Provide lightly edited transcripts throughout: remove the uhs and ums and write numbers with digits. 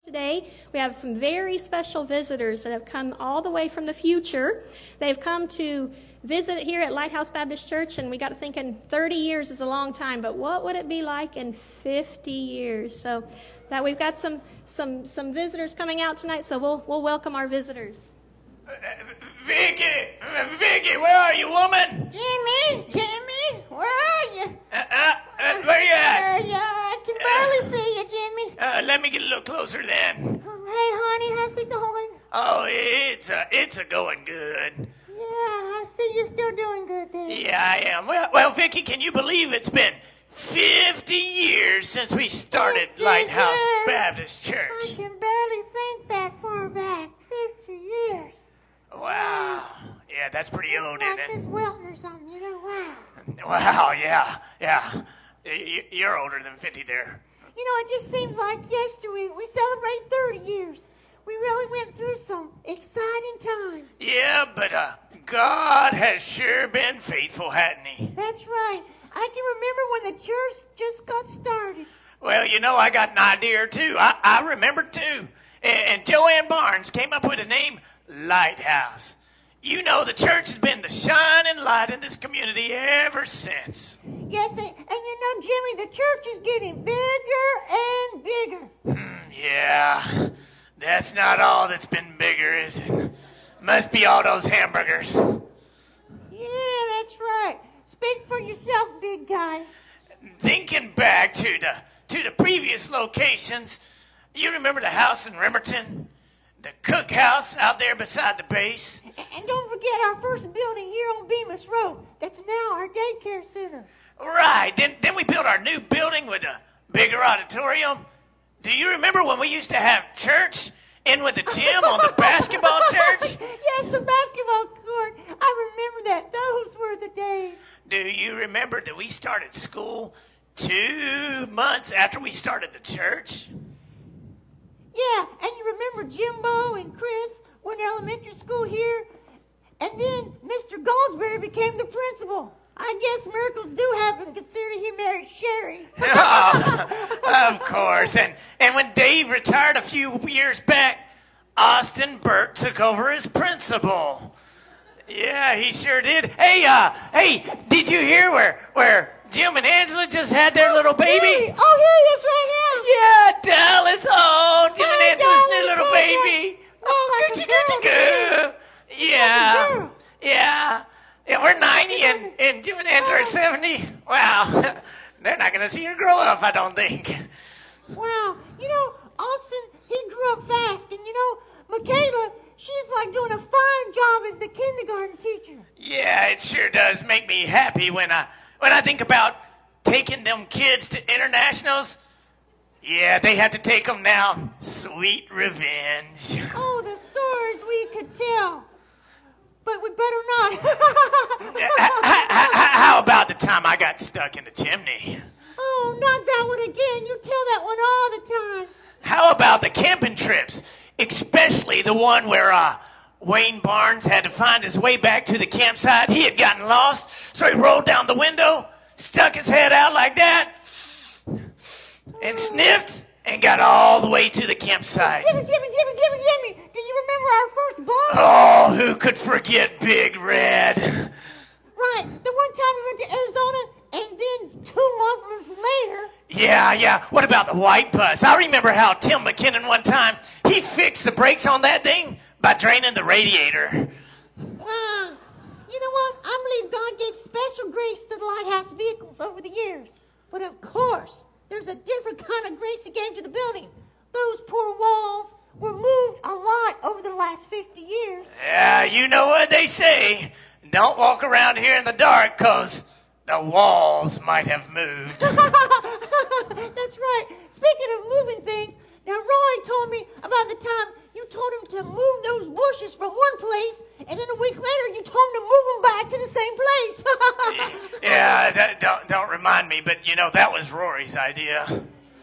Today, we have some very special visitors that have come all the way from the future. They've come to visit here at Lighthouse Baptist Church, and we got to thinking 30 years is a long time, but what would it be like in 50 years? So that we've got some visitors coming out tonight, so we'll welcome our visitors. Vicky, where are you, woman? Jimmy, where are you? Where you at? Yeah, I can barely see you, Jimmy. Let me get a little closer then. Oh, hey, honey, how's it going? Oh, it's a going good. Yeah, I see you're still doing good then. Yeah, I am. Well, Vicky, can you believe it's been 50 years since we started 50 Lighthouse years. Baptist I Church? can barely think that far back. 50 years. Wow. Yeah, that's pretty old, Like isn't Miss it? Welton or something, wow. Wow, yeah. You're older than 50 there. You know, it just seems like yesterday we celebrate 30 years. We really went through some exciting times. Yeah, but God has sure been faithful, hasn't he? That's right. I can remember when the church just got started. Well, you know, I got an idea, too. I remember, too. And Joanne Barnes came up with the name Lighthouse. You know, the church has been the shining light in this community ever since. Yes, and you know, Jimmy, the church is getting bigger and bigger. Yeah, that's not all that's been bigger, is it? Must be all those hamburgers. Yeah, that's right. Speak for yourself, big guy. Thinking back to the previous locations, you remember the house in Rimerton? The cookhouse out there beside the base? And don't forget our first building here on Bemis Road. That's now our daycare center. Right. Then we built our new building with a bigger auditorium. Do you remember when we used to have church in with the gym on the basketball church? Yes, the basketball court. I remember that. Those were the days. Do you remember that we started school 2 months after we started the church? Yeah, and you remember Jimbo and Chris went to elementary school here? And then Mr. Goldsberry became the principal. I guess miracles do happen considering he married Sherry. Of course. And when Dave retired a few years back, Austin Burt took over as principal. Yeah, he sure did. Hey, did you hear where Jim and Angela just had their little baby? Hey, oh, here he is right now. Yeah, Dallas. Oh, Jim and Hey, Angela's new Dallas, little hey, baby. Oh, like a Gucci, girl. Yeah. Yeah, we're 90 and Jim and Angela are 70. Wow. They're not going to see her grow up, I don't think. Wow. You know, Austin, he grew up fast. And you know, Michaela, she's like doing a fine job as the kindergarten teacher. Yeah, it sure does make me happy when I think about taking them kids to internationals. Yeah, they have to take them now. Sweet revenge. Oh, the stories we could tell. But we better not. How about the time I got stuck in the chimney? Oh, not that one again. You tell that one all the time. How about the camping trips? Especially the one where Wayne Barnes had to find his way back to the campsite. He had gotten lost, so he rolled down the window, stuck his head out like that, and sniffed, and got all the way to the campsite. Jimmy. Do you remember our first ball? Oh, who could forget Big Red? Right. The one time we went to Arizona, and then 2 months later. Yeah. What about the white bus? I remember how Tim McKinnon one time, he fixed the brakes on that thing by draining the radiator. You know what? I believe God gave special grace to the Lighthouse vehicles over the years. But of course, there's a different kind of grace he gave to the building. Those poor walls were moved a lot over the last 50 years. Yeah, you know what they say. Don't walk around here in the dark, 'cause the walls might have moved. That's right. Speaking of moving things, now Roy told me about the time you told him to move those bushes from one place, and then a week later you told him to move them back to the same place. Yeah, don't remind me, but you know, that was Rory's idea.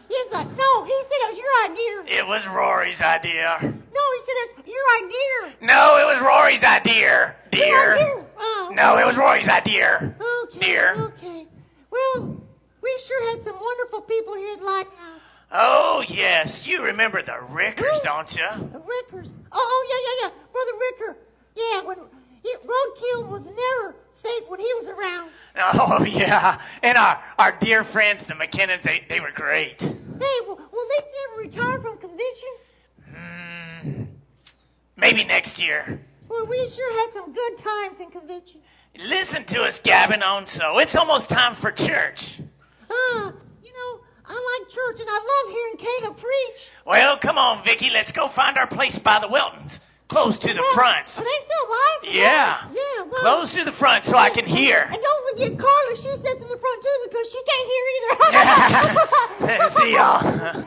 He's like, no, he said it was your idea. It was Rory's idea. No, he said it was your idea. No, it was Rory's idea, dear. Your idea? Oh. No, it was Rory's idea. Okay. Dear. Okay. Well, we sure had some wonderful people here at Lighthouse. Oh, yes. You remember the Rickers, don't you? The Rickers. Oh, yeah. Brother Ricker. Yeah, when roadkill was never safe when he was around. Oh, yeah. And our dear friends, the McKinnons, they were great. Hey, will they ever retire from convention? Maybe next year. Well, we sure had some good times in convention. Listen to us gabbing on so. It's almost time for church. I like church and I love hearing Caleb preach. Well, come on, Vicky. Let's go find our place by the Wiltons. Close to the front. Are they still alive? Yeah. Yeah, well. Close to the front so I can hear. And don't forget Carla. She sits in the front too because she can't hear either. See y'all.